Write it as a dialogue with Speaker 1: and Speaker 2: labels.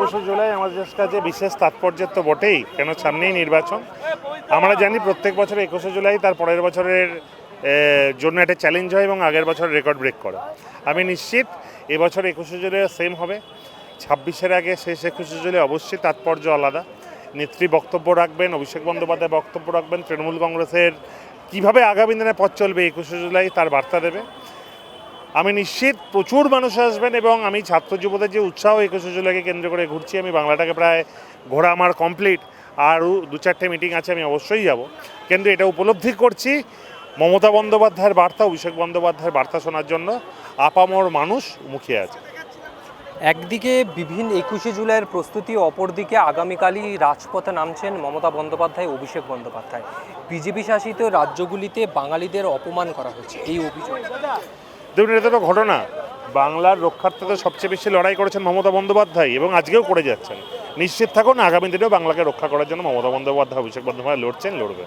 Speaker 1: 21শে জুলাই আমাদের কাছে বিশেষ তাৎপর্যের তো বটেই, কেন সামনেই নির্বাচন। আমরা জানি প্রত্যেক বছর 21শে জুলাই তার পরের বছরের জন্য একটা চ্যালেঞ্জ হয় এবং আগের বছর রেকর্ড ব্রেক করে। আমি নিশ্চিত এবছর 21শে জুলাই সেম হবে। 26-এর আগে শেষ 21শে জুলাই অবশ্যই তাৎপর্য আলাদা। নেত্রী বক্তব্য রাখবেন, অভিষেক বন্দ্যোপাধ্যায় বক্তব্য রাখবেন, তৃণমূল কংগ্রেসের কীভাবে আগামী দিনে পথ চলবে 21শে জুলাই তার বার্তা দেবে। আমি নিশ্চিত প্রচুর মানুষ আসবেন এবং আমি ছাত্র যুবদের যে উৎসাহ 21শে জুলাইকে কেন্দ্র করে ঘুরছি, আমি বাংলাটাকে প্রায় ঘোরা আমার কমপ্লিট, আরও 2-4টে মিটিং আছে, আমি অবশ্যই যাব। কিন্তু এটা উপলব্ধি করছি মমতা বন্দ্যোপাধ্যায়ের বার্তা, অভিষেক বন্দ্যোপাধ্যায়ের বার্তা শোনার জন্য আপামর মানুষ মুখিয়ে আছে।
Speaker 2: একদিকে বিভিন্ন 21শে জুলাইয়ের প্রস্তুতি, অপরদিকে আগামীকালই রাজপথে নামছেন মমতা বন্দ্যোপাধ্যায়, অভিষেক বন্দ্যোপাধ্যায়। বিজেপি শাসিত রাজ্যগুলিতে বাঙালিদের অপমান করা হচ্ছে, এই অভিযোগ।
Speaker 1: দেখুন, এটা তো ঘটনা। বাংলার রক্ষার্থে তো সবচেয়ে বেশি লড়াই করেছেন মমতা বন্দ্যোপাধ্যায় এবং আজকেও করে যাচ্ছেন। নিশ্চিত থাকুন আগামী দিনেও বাংলাকে রক্ষা করার জন্য মমতা বন্দ্যোপাধ্যায়, অভিষেক বন্দ্যোপাধ্যায় লড়ছেন, লড়বে।